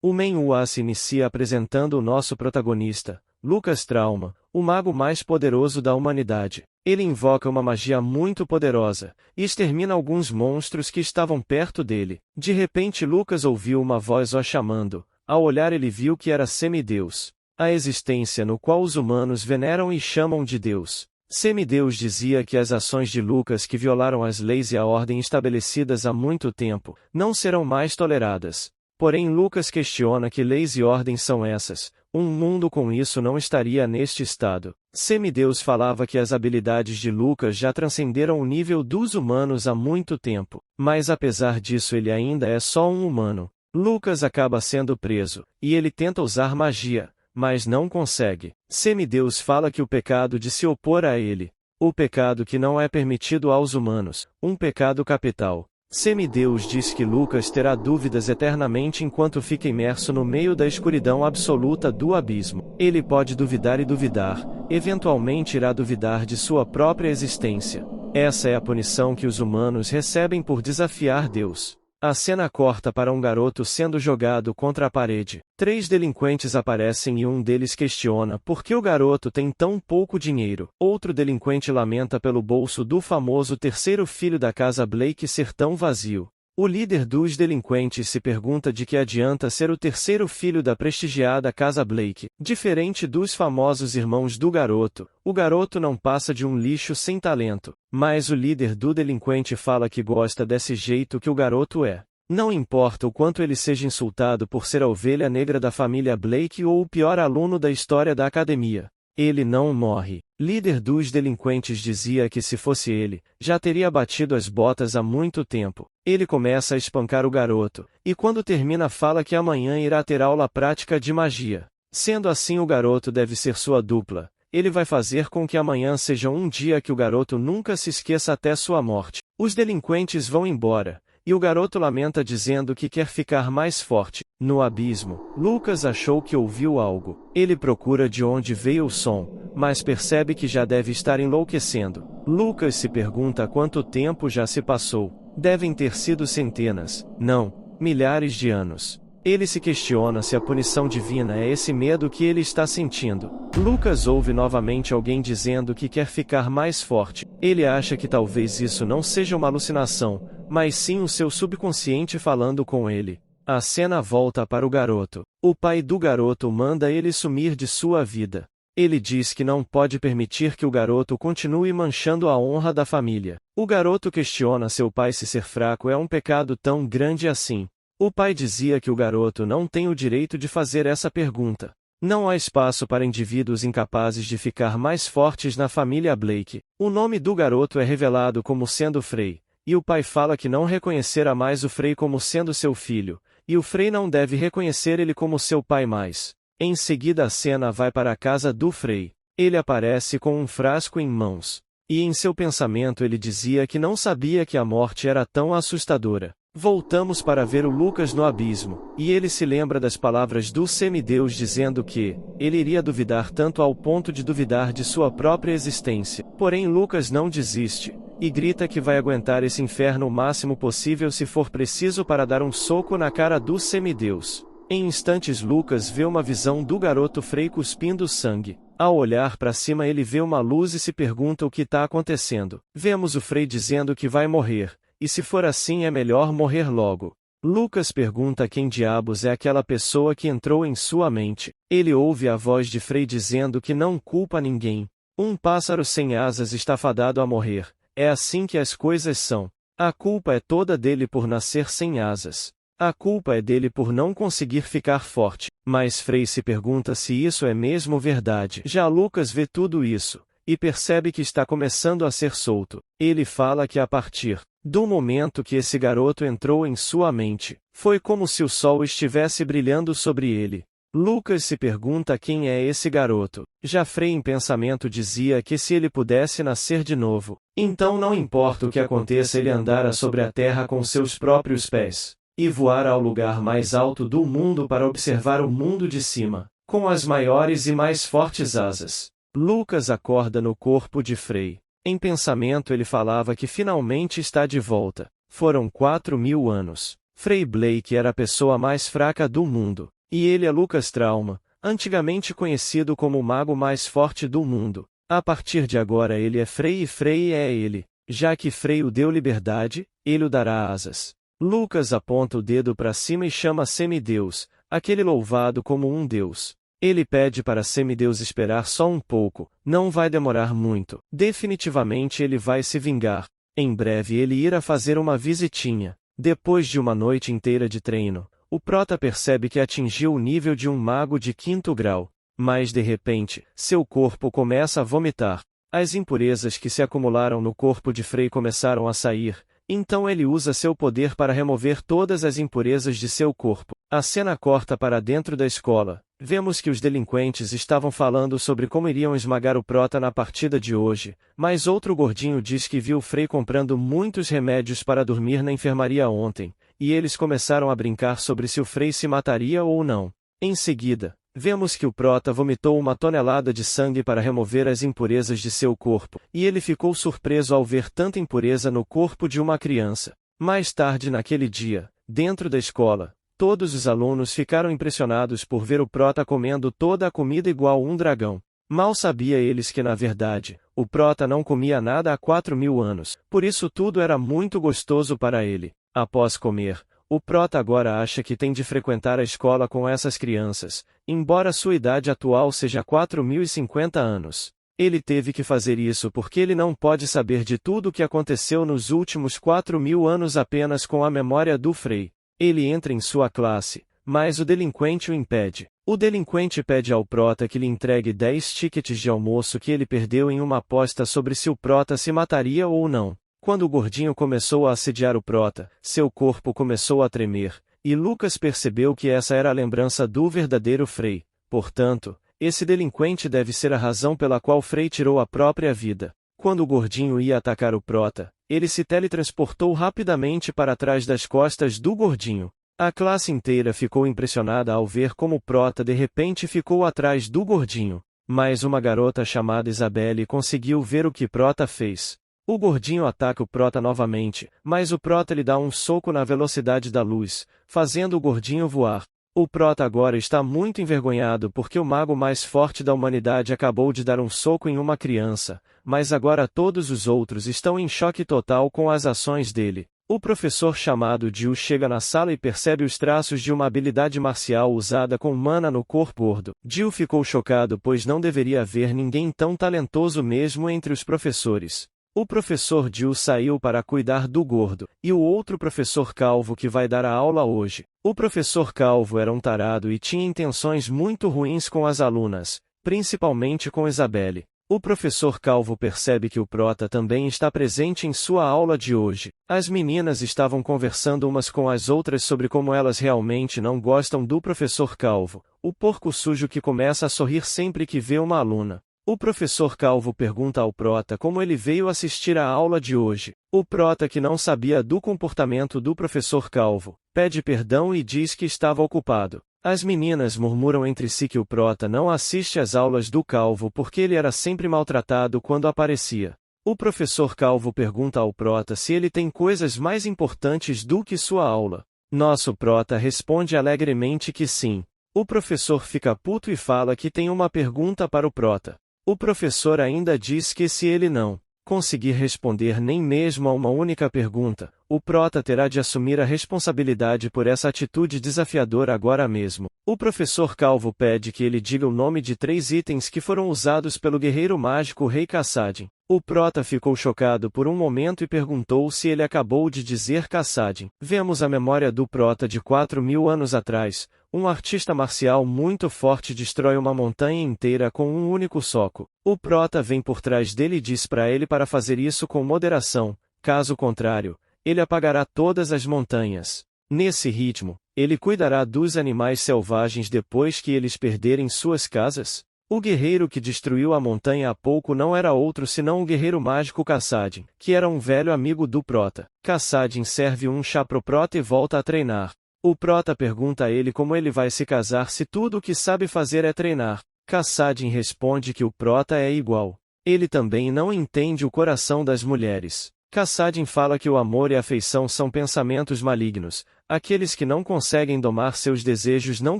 O Menhua se inicia apresentando o nosso protagonista, Lucas Trauma, o mago mais poderoso da humanidade. Ele invoca uma magia muito poderosa, e extermina alguns monstros que estavam perto dele. De repente Lucas ouviu uma voz o chamando. Ao olhar ele viu que era Semideus, a existência no qual os humanos veneram e chamam de Deus. Semideus dizia que as ações de Lucas que violaram as leis e a ordem estabelecidas há muito tempo, não serão mais toleradas. Porém Lucas questiona que leis e ordens são essas. Um mundo com isso não estaria neste estado. Semideus falava que as habilidades de Lucas já transcenderam o nível dos humanos há muito tempo, mas apesar disso ele ainda é só um humano. Lucas acaba sendo preso, e ele tenta usar magia, mas não consegue. Semideus fala que o pecado de se opor a ele, o pecado que não é permitido aos humanos, um pecado capital. Semideus diz que Lucas terá dúvidas eternamente enquanto fica imerso no meio da escuridão absoluta do abismo. Ele pode duvidar e duvidar, eventualmente irá duvidar de sua própria existência. Essa é a punição que os humanos recebem por desafiar Deus. A cena corta para um garoto sendo jogado contra a parede. 3 delinquentes aparecem e um deles questiona por que o garoto tem tão pouco dinheiro. Outro delinquente lamenta pelo bolso do famoso terceiro filho da casa Blake ser tão vazio. O líder dos delinquentes se pergunta de que adianta ser o terceiro filho da prestigiada casa Blake. Diferente dos famosos irmãos do garoto, o garoto não passa de um lixo sem talento. Mas o líder do delinquente fala que gosta desse jeito que o garoto é. Não importa o quanto ele seja insultado por ser a ovelha negra da família Blake ou o pior aluno da história da academia. Ele não morre. Líder dos delinquentes dizia que se fosse ele, já teria batido as botas há muito tempo. Ele começa a espancar o garoto, e quando termina fala que amanhã irá ter aula prática de magia. Sendo assim o garoto deve ser sua dupla. Ele vai fazer com que amanhã seja um dia que o garoto nunca se esqueça até sua morte. Os delinquentes vão embora, e o garoto lamenta dizendo que quer ficar mais forte. No abismo, Lucas achou que ouviu algo. Ele procura de onde veio o som, mas percebe que já deve estar enlouquecendo. Lucas se pergunta quanto tempo já se passou. Devem ter sido centenas, não, milhares de anos. Ele se questiona se a punição divina é esse medo que ele está sentindo. Lucas ouve novamente alguém dizendo que quer ficar mais forte. Ele acha que talvez isso não seja uma alucinação, mas sim o seu subconsciente falando com ele. A cena volta para o garoto. O pai do garoto manda ele sumir de sua vida. Ele diz que não pode permitir que o garoto continue manchando a honra da família. O garoto questiona seu pai se ser fraco é um pecado tão grande assim. O pai dizia que o garoto não tem o direito de fazer essa pergunta. Não há espaço para indivíduos incapazes de ficar mais fortes na família Blake. O nome do garoto é revelado como sendo Frey, e o pai fala que não reconhecerá mais o Frey como sendo seu filho, e o Frey não deve reconhecer ele como seu pai mais. Em seguida a cena vai para a casa do Frey. Ele aparece com um frasco em mãos. E em seu pensamento ele dizia que não sabia que a morte era tão assustadora. Voltamos para ver o Lucas no abismo, e ele se lembra das palavras do semideus dizendo que ele iria duvidar tanto ao ponto de duvidar de sua própria existência. Porém Lucas não desiste, e grita que vai aguentar esse inferno o máximo possível se for preciso para dar um soco na cara do semideus. Em instantes Lucas vê uma visão do garoto Frey cuspindo sangue. Ao olhar para cima ele vê uma luz e se pergunta o que está acontecendo. Vemos o Frey dizendo que vai morrer. E se for assim é melhor morrer logo. Lucas pergunta quem diabos é aquela pessoa que entrou em sua mente. Ele ouve a voz de Frey dizendo que não culpa ninguém. Um pássaro sem asas está fadado a morrer. É assim que as coisas são. A culpa é toda dele por nascer sem asas. A culpa é dele por não conseguir ficar forte. Mas Frey se pergunta se isso é mesmo verdade. Já Lucas vê tudo isso, e percebe que está começando a ser solto. Ele fala que a partir do momento que esse garoto entrou em sua mente, foi como se o sol estivesse brilhando sobre ele. Lucas se pergunta quem é esse garoto. Já Frey em pensamento dizia que se ele pudesse nascer de novo, então não importa o que aconteça ele andara sobre a terra com seus próprios pés, e voar ao lugar mais alto do mundo para observar o mundo de cima, com as maiores e mais fortes asas. Lucas acorda no corpo de Frey. Em pensamento ele falava que finalmente está de volta. Foram 4.000 anos. Frei Blake era a pessoa mais fraca do mundo. E ele é Lucas Trauma, antigamente conhecido como o mago mais forte do mundo. A partir de agora ele é Frei e Frei é ele. Já que Frei o deu liberdade, ele o dará asas. Lucas aponta o dedo para cima e chama Semideus, aquele louvado como um deus. Ele pede para Semideus esperar só um pouco, não vai demorar muito. Definitivamente ele vai se vingar. Em breve ele irá fazer uma visitinha. Depois de uma noite inteira de treino, o prota percebe que atingiu o nível de um mago de 5º grau. Mas de repente, seu corpo começa a vomitar. As impurezas que se acumularam no corpo de Frei começaram a sair, então ele usa seu poder para remover todas as impurezas de seu corpo. A cena corta para dentro da escola. Vemos que os delinquentes estavam falando sobre como iriam esmagar o prota na partida de hoje, mas outro gordinho diz que viu Frei comprando muitos remédios para dormir na enfermaria ontem, e eles começaram a brincar sobre se o Frei se mataria ou não. Em seguida, vemos que o prota vomitou 1 tonelada de sangue para remover as impurezas de seu corpo, e ele ficou surpreso ao ver tanta impureza no corpo de uma criança. Mais tarde naquele dia, dentro da escola, todos os alunos ficaram impressionados por ver o prota comendo toda a comida igual um dragão. Mal sabia eles que na verdade, o prota não comia nada há 4.000 anos, por isso tudo era muito gostoso para ele. Após comer, o prota agora acha que tem de frequentar a escola com essas crianças, embora sua idade atual seja 4.050 anos. Ele teve que fazer isso porque ele não pode saber de tudo o que aconteceu nos últimos 4.000 anos apenas com a memória do Frei. Ele entra em sua classe, mas o delinquente o impede. O delinquente pede ao prota que lhe entregue 10 tickets de almoço que ele perdeu em uma aposta sobre se o prota se mataria ou não. Quando o gordinho começou a assediar o prota, seu corpo começou a tremer, e Lucas percebeu que essa era a lembrança do verdadeiro Frei. Portanto, esse delinquente deve ser a razão pela qual Frei tirou a própria vida. Quando o gordinho ia atacar o prota, ele se teletransportou rapidamente para trás das costas do gordinho. A classe inteira ficou impressionada ao ver como o prota de repente ficou atrás do gordinho. Mas uma garota chamada Isabelle conseguiu ver o que prota fez. O gordinho ataca o prota novamente, mas o prota lhe dá um soco na velocidade da luz, fazendo o gordinho voar. O prota agora está muito envergonhado porque o mago mais forte da humanidade acabou de dar um soco em uma criança, mas agora todos os outros estão em choque total com as ações dele. O professor chamado Jill chega na sala e percebe os traços de uma habilidade marcial usada com mana no corpo gordo. Jill ficou chocado pois não deveria haver ninguém tão talentoso mesmo entre os professores. O professor Jill saiu para cuidar do gordo, e o outro professor calvo que vai dar a aula hoje. O professor calvo era um tarado e tinha intenções muito ruins com as alunas, principalmente com Isabelle. O professor calvo percebe que o prota também está presente em sua aula de hoje. As meninas estavam conversando umas com as outras sobre como elas realmente não gostam do professor calvo, o porco sujo que começa a sorrir sempre que vê uma aluna. O professor calvo pergunta ao prota como ele veio assistir à aula de hoje. O prota, que não sabia do comportamento do professor calvo, pede perdão e diz que estava ocupado. As meninas murmuram entre si que o prota não assiste às aulas do calvo porque ele era sempre maltratado quando aparecia. O professor calvo pergunta ao prota se ele tem coisas mais importantes do que sua aula. Nosso prota responde alegremente que sim. O professor fica puto e fala que tem uma pergunta para o prota. O professor ainda diz que se ele não conseguir responder nem mesmo a uma única pergunta, o prota terá de assumir a responsabilidade por essa atitude desafiadora agora mesmo. O professor calvo pede que ele diga o nome de 3 itens que foram usados pelo guerreiro mágico Rei Kassadin. O prota ficou chocado por um momento e perguntou se ele acabou de dizer Kassadin. Vemos a memória do prota de 4.000 anos atrás. Um artista marcial muito forte destrói uma montanha inteira com um único soco. O prota vem por trás dele e diz para ele para fazer isso com moderação, caso contrário, ele apagará todas as montanhas. Nesse ritmo, ele cuidará dos animais selvagens depois que eles perderem suas casas? O guerreiro que destruiu a montanha há pouco não era outro senão o guerreiro mágico Kassadin, que era um velho amigo do prota. Kassadin serve um chá pro prota e volta a treinar. O prota pergunta a ele como ele vai se casar se tudo o que sabe fazer é treinar. Kassadin responde que o prota é igual. Ele também não entende o coração das mulheres. Kassadin fala que o amor e a afeição são pensamentos malignos, Aqueles que não conseguem domar seus desejos não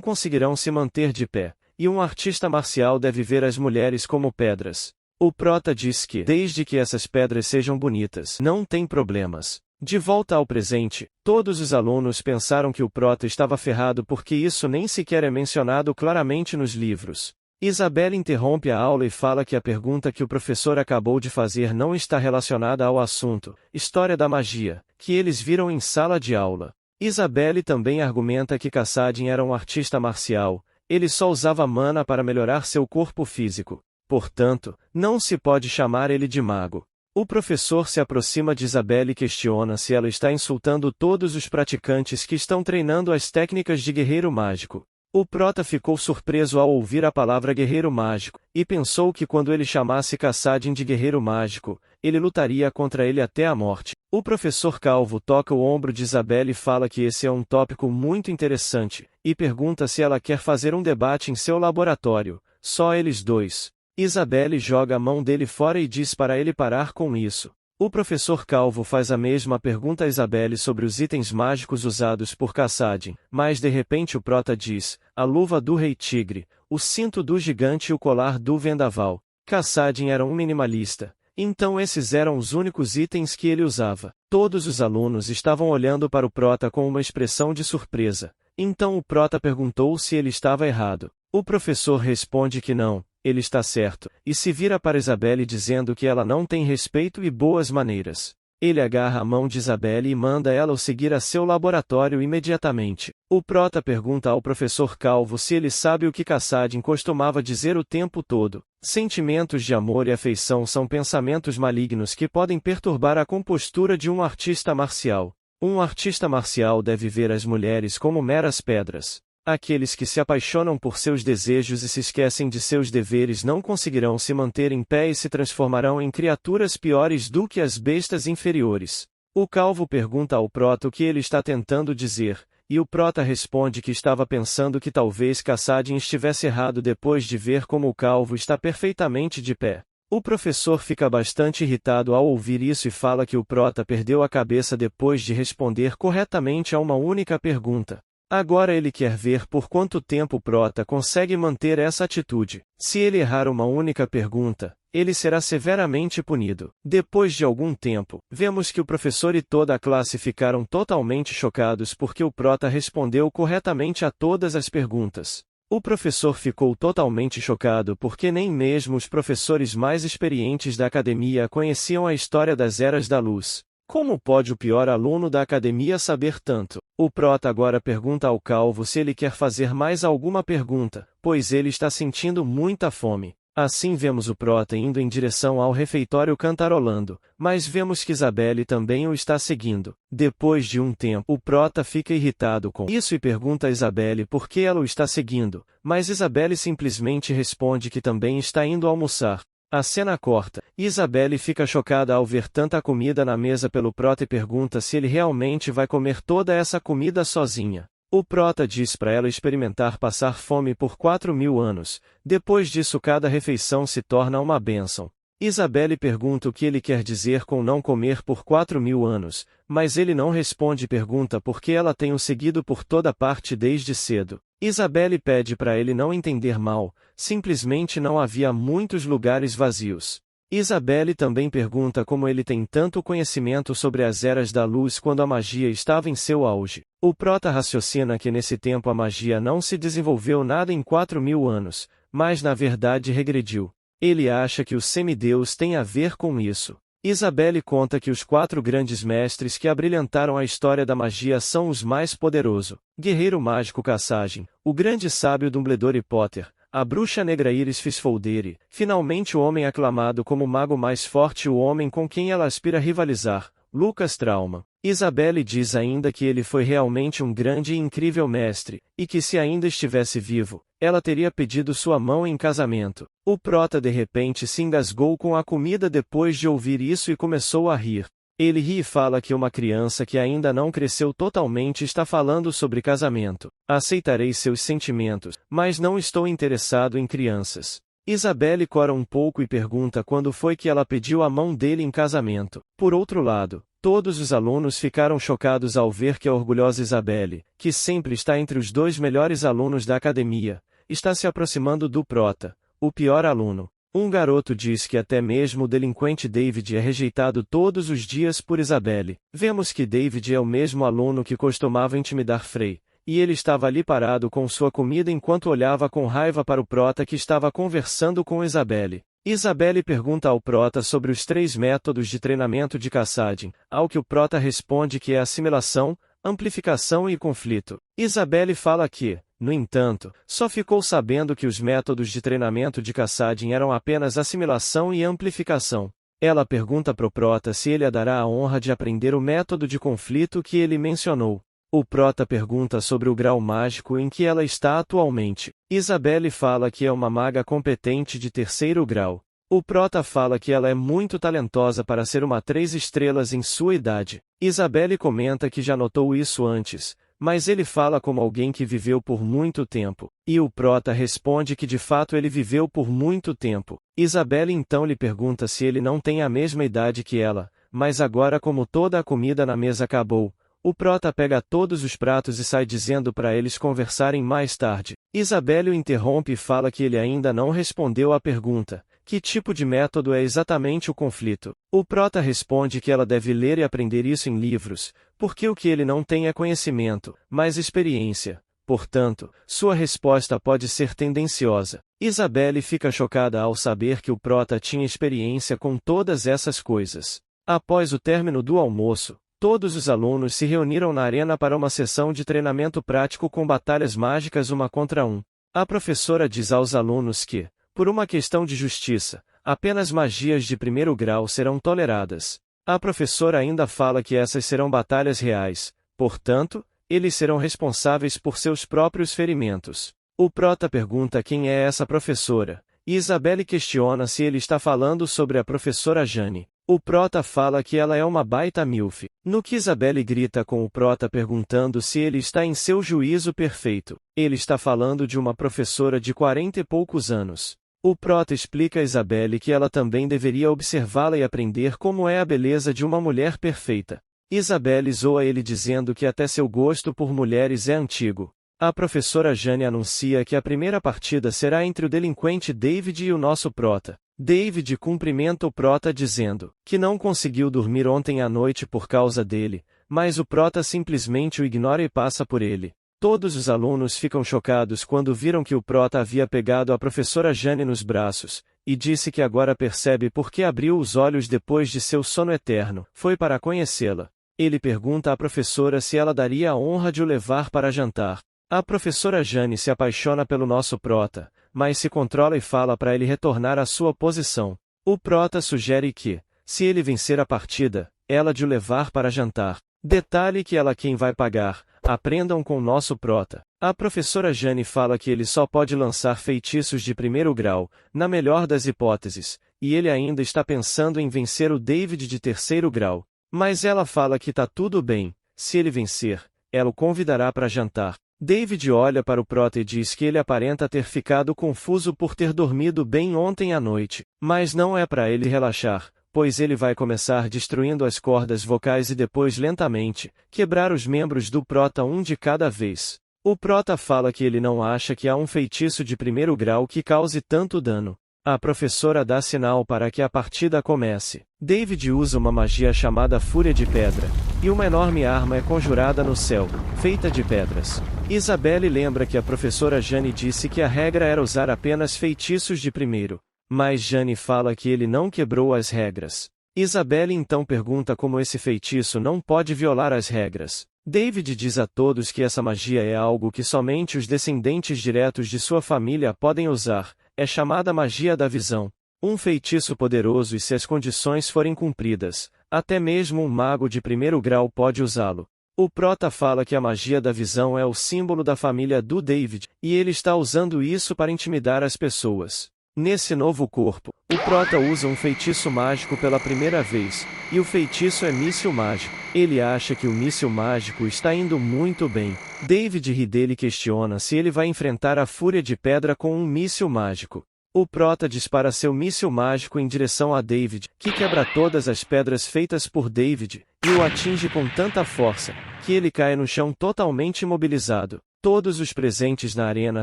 conseguirão se manter de pé, e um artista marcial deve ver as mulheres como pedras. O prota diz que, desde que essas pedras sejam bonitas, não tem problemas. De volta ao presente, todos os alunos pensaram que o prota estava ferrado porque isso nem sequer é mencionado claramente nos livros. Isabelle interrompe a aula e fala que a pergunta que o professor acabou de fazer não está relacionada ao assunto, história da magia, que eles viram em sala de aula. Isabelle também argumenta que Kassadin era um artista marcial, ele só usava mana para melhorar seu corpo físico. Portanto, não se pode chamar ele de mago. O professor se aproxima de Isabelle e questiona se ela está insultando todos os praticantes que estão treinando as técnicas de guerreiro mágico. O prota ficou surpreso ao ouvir a palavra guerreiro mágico, e pensou que quando ele chamasse Kassadin de guerreiro mágico, ele lutaria contra ele até a morte. O professor Calvo toca o ombro de Isabelle e fala que esse é um tópico muito interessante, e pergunta se ela quer fazer um debate em seu laboratório, só eles dois. Isabelle joga a mão dele fora e diz para ele parar com isso. O professor Calvo faz a mesma pergunta a Isabelle sobre os itens mágicos usados por Kassadin, mas de repente o prota diz, a luva do Rei Tigre, o cinto do gigante e o colar do Vendaval. Kassadin era um minimalista, então esses eram os únicos itens que ele usava. Todos os alunos estavam olhando para o prota com uma expressão de surpresa, então o prota perguntou se ele estava errado. O professor responde que não. Ele está certo, e se vira para Isabelle dizendo que ela não tem respeito e boas maneiras. Ele agarra a mão de Isabelle e manda ela o seguir a seu laboratório imediatamente. O prota pergunta ao professor Calvo se ele sabe o que Kassadin costumava dizer o tempo todo. Sentimentos de amor e afeição são pensamentos malignos que podem perturbar a compostura de um artista marcial. Um artista marcial deve ver as mulheres como meras pedras. Aqueles que se apaixonam por seus desejos e se esquecem de seus deveres não conseguirão se manter em pé e se transformarão em criaturas piores do que as bestas inferiores. O Calvo pergunta ao prota o que ele está tentando dizer, e o prota responde que estava pensando que talvez Kassadin estivesse errado depois de ver como o Calvo está perfeitamente de pé. O professor fica bastante irritado ao ouvir isso e fala que o prota perdeu a cabeça depois de responder corretamente a uma única pergunta. Agora ele quer ver por quanto tempo o prota consegue manter essa atitude. Se ele errar uma única pergunta, ele será severamente punido. Depois de algum tempo, vemos que o professor e toda a classe ficaram totalmente chocados porque o prota respondeu corretamente a todas as perguntas. O professor ficou totalmente chocado porque nem mesmo os professores mais experientes da academia conheciam a história das Eras da Luz. Como pode o pior aluno da academia saber tanto? O prota agora pergunta ao Calvo se ele quer fazer mais alguma pergunta, pois ele está sentindo muita fome. Assim vemos o prota indo em direção ao refeitório cantarolando, mas vemos que Isabelle também o está seguindo. Depois de um tempo, o prota fica irritado com isso e pergunta a Isabelle por que ela o está seguindo, mas Isabelle simplesmente responde que também está indo almoçar. A cena corta, e Isabelle fica chocada ao ver tanta comida na mesa pelo prota e pergunta se ele realmente vai comer toda essa comida sozinha. O prota diz para ela experimentar passar fome por 4.000 anos, depois disso cada refeição se torna uma bênção. Isabelle pergunta o que ele quer dizer com não comer por 4.000 anos, mas ele não responde e pergunta por que ela tem o seguido por toda parte desde cedo. Isabelle pede para ele não entender mal, simplesmente não havia muitos lugares vazios. Isabelle também pergunta como ele tem tanto conhecimento sobre as Eras da Luz quando a magia estava em seu auge. O prota raciocina que nesse tempo a magia não se desenvolveu nada em 4.000 anos, mas na verdade regrediu. Ele acha que o semideus tem a ver com isso. Isabelle conta que os 4 grandes mestres que abrilhantaram a história da magia são os mais poderosos: Guerreiro Mágico Kassadin, o grande sábio Dumbledore Potter, a bruxa negra Iris Fisfoldere, finalmente o homem aclamado como o mago mais forte e o homem com quem ela aspira a rivalizar, Lucas Traumann. Isabelle diz ainda que ele foi realmente um grande e incrível mestre, e que se ainda estivesse vivo, ela teria pedido sua mão em casamento. O prota de repente se engasgou com a comida depois de ouvir isso e começou a rir. Ele ri e fala que uma criança que ainda não cresceu totalmente está falando sobre casamento. Aceitarei seus sentimentos, mas não estou interessado em crianças. Isabelle cora um pouco e pergunta quando foi que ela pediu a mão dele em casamento. Por outro lado, todos os alunos ficaram chocados ao ver que a orgulhosa Isabelle, que sempre está entre os 2 melhores alunos da academia, está se aproximando do prota, o pior aluno. Um garoto diz que até mesmo o delinquente David é rejeitado todos os dias por Isabelle. Vemos que David é o mesmo aluno que costumava intimidar Frey, e ele estava ali parado com sua comida enquanto olhava com raiva para o prota que estava conversando com Isabelle. Isabelle pergunta ao prota sobre os 3 métodos de treinamento de Kassadin, ao que o prota responde que é assimilação, amplificação e conflito. Isabelle fala que, no entanto, só ficou sabendo que os métodos de treinamento de Kassadin eram apenas assimilação e amplificação. Ela pergunta pro prota se ele a dará a honra de aprender o método de conflito que ele mencionou. O prota pergunta sobre o grau mágico em que ela está atualmente. Isabelle fala que é uma maga competente de 3º grau. O prota fala que ela é muito talentosa para ser uma 3 estrelas em sua idade. Isabelle comenta que já notou isso antes, mas ele fala como alguém que viveu por muito tempo. E o prota responde que de fato ele viveu por muito tempo. Isabelle então lhe pergunta se ele não tem a mesma idade que ela, mas agora como toda a comida na mesa acabou, o prota pega todos os pratos e sai dizendo para eles conversarem mais tarde. Isabelle o interrompe e fala que ele ainda não respondeu à pergunta: que tipo de método é exatamente o conflito? O prota responde que ela deve ler e aprender isso em livros, porque o que ele não tem é conhecimento, mas experiência. Portanto, sua resposta pode ser tendenciosa. Isabelle fica chocada ao saber que o prota tinha experiência com todas essas coisas. Após o término do almoço, todos os alunos se reuniram na arena para uma sessão de treinamento prático com batalhas mágicas 1 contra 1. A professora diz aos alunos que, por uma questão de justiça, apenas magias de 1º grau serão toleradas. A professora ainda fala que essas serão batalhas reais, portanto, eles serão responsáveis por seus próprios ferimentos. O prota pergunta quem é essa professora, e Isabelle questiona se ele está falando sobre a professora Jane. O prota fala que ela é uma baita milf, no que Isabelle grita com o prota perguntando se ele está em seu juízo perfeito. Ele está falando de uma professora de 40 e poucos anos. O prota explica a Isabelle que ela também deveria observá-la e aprender como é a beleza de uma mulher perfeita. Isabelle zoa ele dizendo que até seu gosto por mulheres é antigo. A professora Jane anuncia que a primeira partida será entre o delinquente David e o nosso prota. David cumprimenta o prota dizendo que não conseguiu dormir ontem à noite por causa dele, mas o prota simplesmente o ignora e passa por ele. Todos os alunos ficam chocados quando viram que o prota havia pegado a professora Jane nos braços, e disse que agora percebe por que abriu os olhos depois de seu sono eterno. Foi para conhecê-la. Ele pergunta à professora se ela daria a honra de o levar para jantar. A professora Jane se apaixona pelo nosso prota, mas se controla e fala para ele retornar à sua posição. O prota sugere que, se ele vencer a partida, ela de o levar para jantar. Detalhe que ela quem vai pagar. Aprendam com nosso prota. A professora Jane fala que ele só pode lançar feitiços de 1º grau, na melhor das hipóteses, e ele ainda está pensando em vencer o David de 3º grau. Mas ela fala que tá tudo bem, se ele vencer, ela o convidará para jantar. David olha para o prota e diz que ele aparenta ter ficado confuso por ter dormido bem ontem à noite, mas não é para ele relaxar, pois ele vai começar destruindo as cordas vocais e depois lentamente, quebrar os membros do prota um de cada vez. O prota fala que ele não acha que há um feitiço de 1º grau que cause tanto dano. A professora dá sinal para que a partida comece. David usa uma magia chamada Fúria de Pedra, e uma enorme arma é conjurada no céu, feita de pedras. Isabelle lembra que a professora Jane disse que a regra era usar apenas feitiços de 1º, mas Jane fala que ele não quebrou as regras. Isabelle então pergunta como esse feitiço não pode violar as regras. David diz a todos que essa magia é algo que somente os descendentes diretos de sua família podem usar, é chamada magia da visão. Um feitiço poderoso e se as condições forem cumpridas, até mesmo um mago de 1º grau pode usá-lo. O prota fala que a magia da visão é o símbolo da família do David, e ele está usando isso para intimidar as pessoas. Nesse novo corpo, o prota usa um feitiço mágico pela primeira vez, e o feitiço é míssil mágico. Ele acha que o míssil mágico está indo muito bem. David ri dele e questiona se ele vai enfrentar a Fúria de Pedra com um míssil mágico. O Prota dispara seu míssil mágico em direção a David, que quebra todas as pedras feitas por David, e o atinge com tanta força, que ele cai no chão totalmente imobilizado. Todos os presentes na arena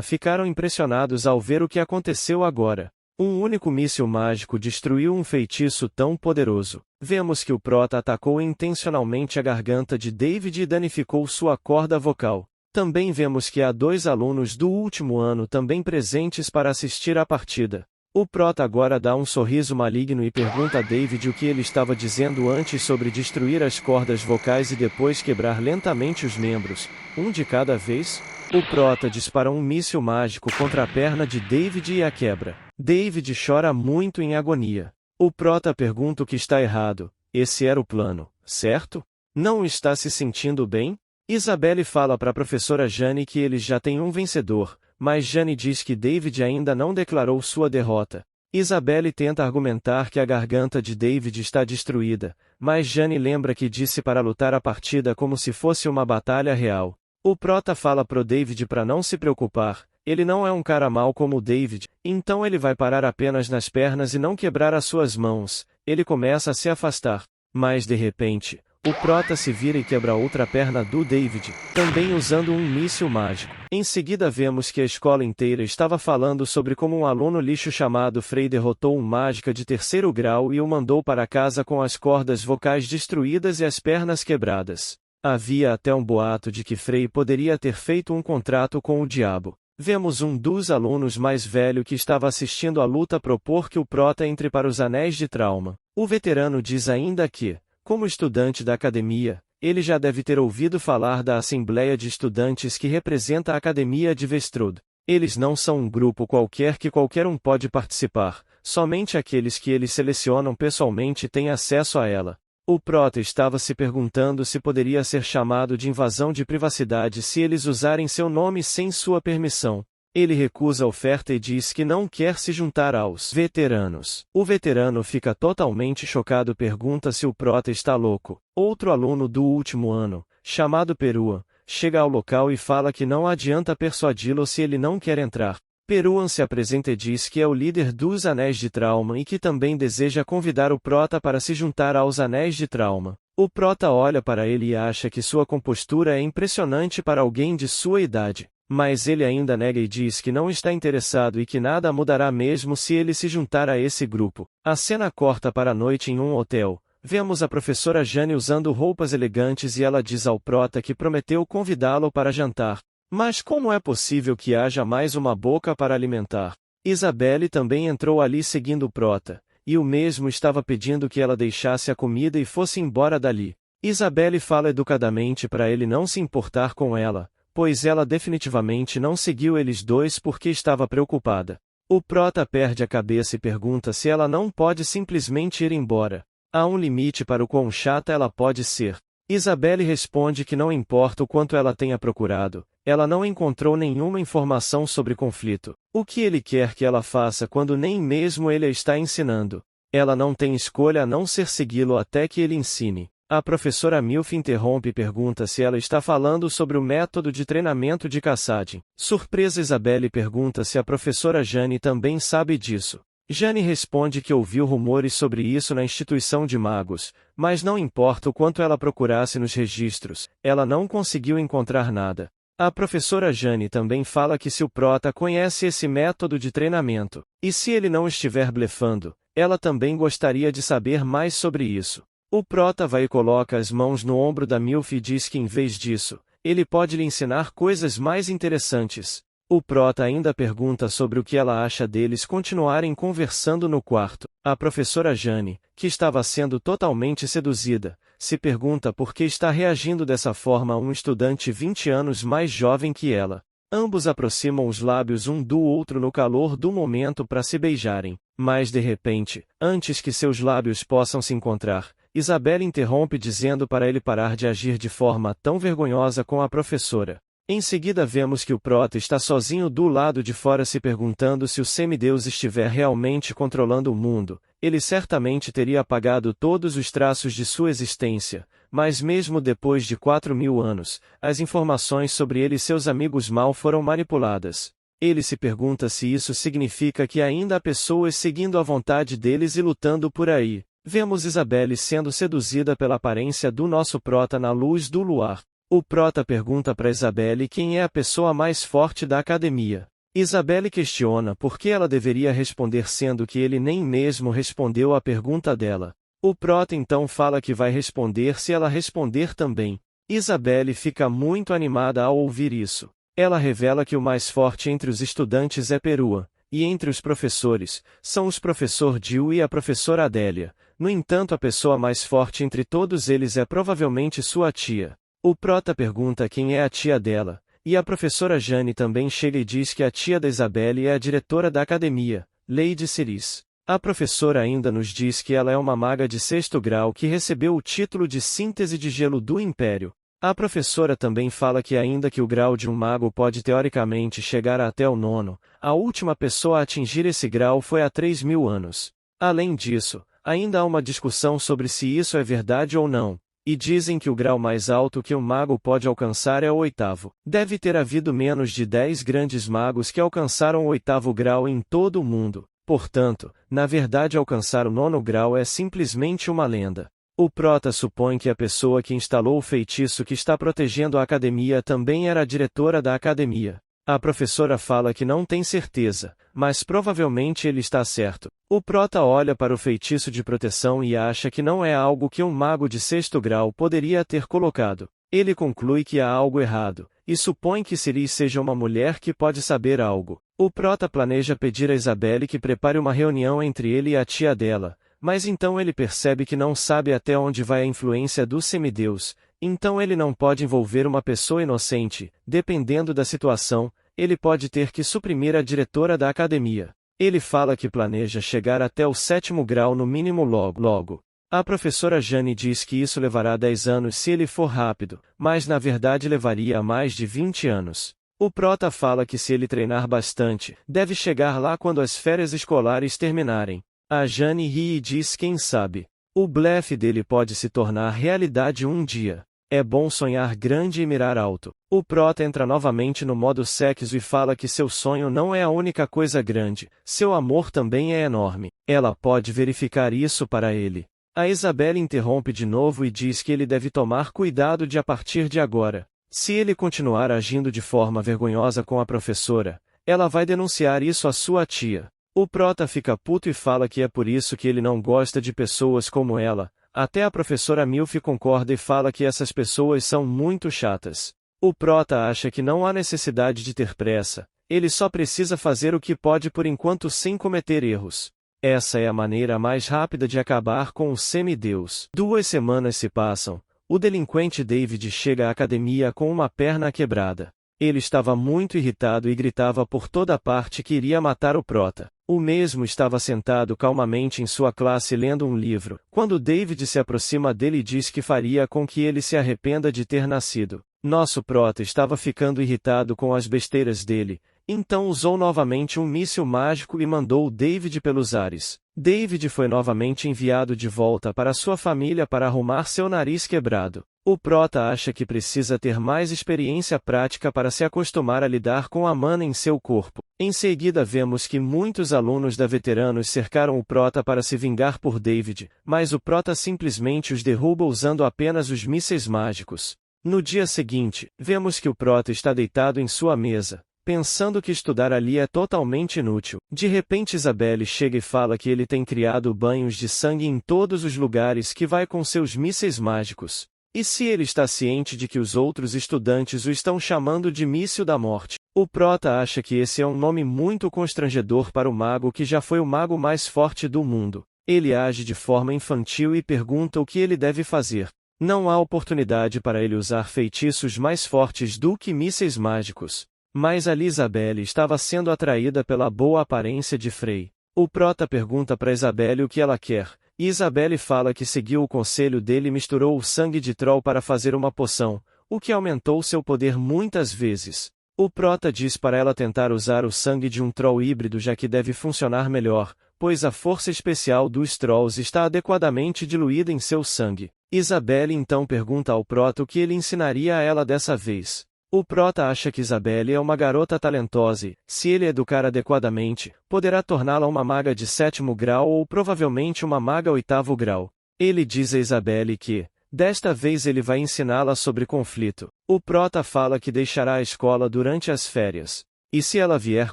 ficaram impressionados ao ver o que aconteceu agora. Um único míssil mágico destruiu um feitiço tão poderoso. Vemos que o Prota atacou intencionalmente a garganta de David e danificou sua corda vocal. Também vemos que há 2 alunos do último ano também presentes para assistir à partida. O Prota agora dá um sorriso maligno e pergunta a David o que ele estava dizendo antes sobre destruir as cordas vocais e depois quebrar lentamente os membros, um de cada vez. O Prota dispara um míssil mágico contra a perna de David e a quebra. David chora muito em agonia. O Prota pergunta o que está errado. Esse era o plano, certo? Não está se sentindo bem? Isabelle fala para a professora Jane que eles já têm um vencedor, mas Jane diz que David ainda não declarou sua derrota. Isabelle tenta argumentar que a garganta de David está destruída, mas Jane lembra que disse para lutar a partida como se fosse uma batalha real. O Prota fala pro David para não se preocupar, ele não é um cara mau como o David, então ele vai parar apenas nas pernas e não quebrar as suas mãos. Ele começa a se afastar, mas de repente, o Prota se vira e quebra outra perna do David, também usando um míssil mágico. Em seguida vemos que a escola inteira estava falando sobre como um aluno lixo chamado Frey derrotou um mágica de 3º grau e o mandou para casa com as cordas vocais destruídas e as pernas quebradas. Havia até um boato de que Frey poderia ter feito um contrato com o diabo. Vemos um dos alunos mais velho que estava assistindo a luta propor que o Prota entre para os Anéis de Trauma. O veterano diz ainda que, como estudante da academia, ele já deve ter ouvido falar da Assembleia de Estudantes que representa a Academia de Vestrud. Eles não são um grupo qualquer que qualquer um pode participar, somente aqueles que eles selecionam pessoalmente têm acesso a ela. O Prota estava se perguntando se poderia ser chamado de invasão de privacidade se eles usarem seu nome sem sua permissão. Ele recusa a oferta e diz que não quer se juntar aos veteranos. O veterano fica totalmente chocado e pergunta se o Prota está louco. Outro aluno do último ano, chamado Peruan, chega ao local e fala que não adianta persuadi-lo se ele não quer entrar. Peruan se apresenta e diz que é o líder dos Anéis de Trauma e que também deseja convidar o Prota para se juntar aos Anéis de Trauma. O Prota olha para ele e acha que sua compostura é impressionante para alguém de sua idade. Mas ele ainda nega e diz que não está interessado e que nada mudará mesmo se ele se juntar a esse grupo. A cena corta para a noite em um hotel. Vemos a professora Jane usando roupas elegantes e ela diz ao Prota que prometeu convidá-lo para jantar. Mas como é possível que haja mais uma boca para alimentar? Isabelle também entrou ali seguindo o Prota, e o mesmo estava pedindo que ela deixasse a comida e fosse embora dali. Isabelle fala educadamente para ele não se importar com ela, pois ela definitivamente não seguiu eles dois porque estava preocupada. O Prota perde a cabeça e pergunta se ela não pode simplesmente ir embora. Há um limite para o quão chata ela pode ser. Isabelle responde que não importa o quanto ela tenha procurado, ela não encontrou nenhuma informação sobre conflito. O que ele quer que ela faça quando nem mesmo ele a está ensinando? Ela não tem escolha a não ser segui-lo até que ele ensine. A professora Milf interrompe e pergunta se ela está falando sobre o método de treinamento de Kassadin. Surpresa, Isabelle pergunta se a professora Jane também sabe disso. Jane responde que ouviu rumores sobre isso na instituição de magos, mas não importa o quanto ela procurasse nos registros, ela não conseguiu encontrar nada. A professora Jane também fala que se o Prota conhece esse método de treinamento, e se ele não estiver blefando, ela também gostaria de saber mais sobre isso. O Prota vai e coloca as mãos no ombro da Milf e diz que em vez disso, ele pode lhe ensinar coisas mais interessantes. O Prota ainda pergunta sobre o que ela acha deles continuarem conversando no quarto. A professora Jane, que estava sendo totalmente seduzida, se pergunta por que está reagindo dessa forma a um estudante 20 anos mais jovem que ela. Ambos aproximam os lábios um do outro no calor do momento para se beijarem, mas de repente, antes que seus lábios possam se encontrar, Isabelle interrompe dizendo para ele parar de agir de forma tão vergonhosa com a professora. Em seguida vemos que o Prota está sozinho do lado de fora se perguntando se o semideus estiver realmente controlando o mundo. Ele certamente teria apagado todos os traços de sua existência, mas mesmo depois de 4.000 anos, as informações sobre ele e seus amigos mal foram manipuladas. Ele se pergunta se isso significa que ainda há pessoas seguindo a vontade deles e lutando por aí. Vemos Isabelle sendo seduzida pela aparência do nosso prota na luz do luar. O prota pergunta para Isabelle quem é a pessoa mais forte da academia. Isabelle questiona por que ela deveria responder sendo que ele nem mesmo respondeu à pergunta dela. O prota então fala que vai responder se ela responder também. Isabelle fica muito animada ao ouvir isso. Ela revela que o mais forte entre os estudantes é Perua, e entre os professores, são os professor Jill e a professora Adélia. No entanto, a pessoa mais forte entre todos eles é provavelmente sua tia. O prota pergunta quem é a tia dela, e a professora Jane também chega e diz que a tia da Isabelle é a diretora da academia, Lady Cerise. A professora ainda nos diz que ela é uma maga de 6º grau que recebeu o título de síntese de gelo do Império. A professora também fala que ainda que o grau de um mago pode teoricamente chegar até o 9º, a última pessoa a atingir esse grau foi há 3.000 anos. Além disso, ainda há uma discussão sobre se isso é verdade ou não, e dizem que o grau mais alto que um mago pode alcançar é o 8º. Deve ter havido menos de 10 grandes magos que alcançaram o 8º grau em todo o mundo, portanto, na verdade alcançar o 9º grau é simplesmente uma lenda. O prota supõe que a pessoa que instalou o feitiço que está protegendo a academia também era a diretora da academia. A professora fala que não tem certeza, mas provavelmente ele está certo. O prota olha para o feitiço de proteção e acha que não é algo que um mago de 6º grau poderia ter colocado. Ele conclui que há algo errado, e supõe que Cerise seja uma mulher que pode saber algo. O prota planeja pedir a Isabelle que prepare uma reunião entre ele e a tia dela, mas então ele percebe que não sabe até onde vai a influência do semideus, então ele não pode envolver uma pessoa inocente. Dependendo da situação, ele pode ter que suprimir a diretora da academia. Ele fala que planeja chegar até o 7º grau no mínimo logo. A professora Jane diz que isso levará 10 anos se ele for rápido, mas na verdade levaria mais de 20 anos. O prota fala que se ele treinar bastante, deve chegar lá quando as férias escolares terminarem. A Jane ri e diz quem sabe. O blefe dele pode se tornar realidade um dia. É bom sonhar grande e mirar alto. O prota entra novamente no modo sexo e fala que seu sonho não é a única coisa grande, seu amor também é enorme. Ela pode verificar isso para ele. A Isabelle interrompe de novo e diz que ele deve tomar cuidado de a partir de agora. Se ele continuar agindo de forma vergonhosa com a professora, ela vai denunciar isso à sua tia. O prota fica puto e fala que é por isso que ele não gosta de pessoas como ela. Até a professora Milf concorda e fala que essas pessoas são muito chatas. O prota acha que não há necessidade de ter pressa, ele só precisa fazer o que pode por enquanto sem cometer erros. Essa é a maneira mais rápida de acabar com o semideus. 2 semanas se passam. O delinquente David chega à academia com uma perna quebrada. Ele estava muito irritado e gritava por toda parte que iria matar o prota. O mesmo estava sentado calmamente em sua classe lendo um livro, quando David se aproxima dele e diz que faria com que ele se arrependa de ter nascido. Nosso prota estava ficando irritado com as besteiras dele, então usou novamente um míssil mágico e mandou David pelos ares. David foi novamente enviado de volta para sua família para arrumar seu nariz quebrado. O prota acha que precisa ter mais experiência prática para se acostumar a lidar com a mana em seu corpo. Em seguida vemos que muitos alunos da veteranos cercaram o prota para se vingar por David, mas o prota simplesmente os derruba usando apenas os mísseis mágicos. No dia seguinte, vemos que o prota está deitado em sua mesa, pensando que estudar ali é totalmente inútil. De repente Isabelle chega e fala que ele tem criado banhos de sangue em todos os lugares que vai com seus mísseis mágicos. E se ele está ciente de que os outros estudantes o estão chamando de míssil da morte? O prota acha que esse é um nome muito constrangedor para o mago que já foi o mago mais forte do mundo. Ele age de forma infantil e pergunta o que ele deve fazer. Não há oportunidade para ele usar feitiços mais fortes do que mísseis mágicos. Mas ali Isabelle estava sendo atraída pela boa aparência de Frey. O prota pergunta para Isabelle o que ela quer, e Isabelle fala que seguiu o conselho dele e misturou o sangue de troll para fazer uma poção, o que aumentou seu poder muitas vezes. O prota diz para ela tentar usar o sangue de um troll híbrido já que deve funcionar melhor, pois a força especial dos trolls está adequadamente diluída em seu sangue. Isabelle então pergunta ao prota o que ele ensinaria a ela dessa vez. O prota acha que Isabelle é uma garota talentosa e, se ele educar adequadamente, poderá torná-la uma maga de 7º grau ou provavelmente uma maga 8º grau. Ele diz a Isabelle que, desta vez ele vai ensiná-la sobre conflito. O prota fala que deixará a escola durante as férias. E se ela vier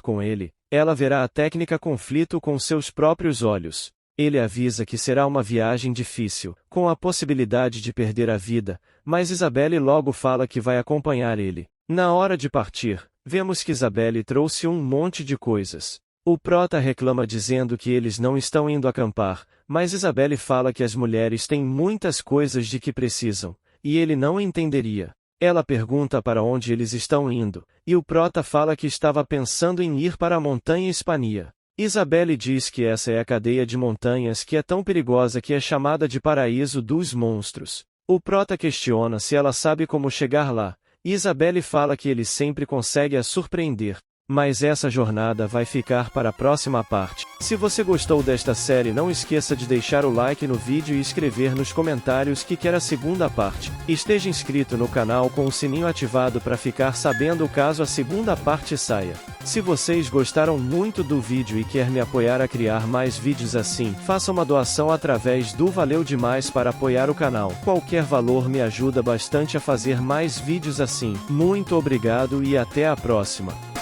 com ele, ela verá a técnica conflito com seus próprios olhos. Ele avisa que será uma viagem difícil, com a possibilidade de perder a vida, mas Isabelle logo fala que vai acompanhar ele. Na hora de partir, vemos que Isabelle trouxe um monte de coisas. O prota reclama dizendo que eles não estão indo acampar, mas Isabelle fala que as mulheres têm muitas coisas de que precisam, e ele não entenderia. Ela pergunta para onde eles estão indo, e o prota fala que estava pensando em ir para a montanha Hispania. Isabelle diz que essa é a cadeia de montanhas que é tão perigosa que é chamada de paraíso dos monstros. O prota questiona se ela sabe como chegar lá, e Isabelle fala que ele sempre consegue a surpreender. Mas essa jornada vai ficar para a próxima parte. Se você gostou desta série, não esqueça de deixar o like no vídeo e escrever nos comentários que quer a segunda parte. Esteja inscrito no canal com o sininho ativado para ficar sabendo caso a segunda parte saia. Se vocês gostaram muito do vídeo e quer me apoiar a criar mais vídeos assim, faça uma doação através do Valeu Demais para apoiar o canal. Qualquer valor me ajuda bastante a fazer mais vídeos assim. Muito obrigado e até a próxima.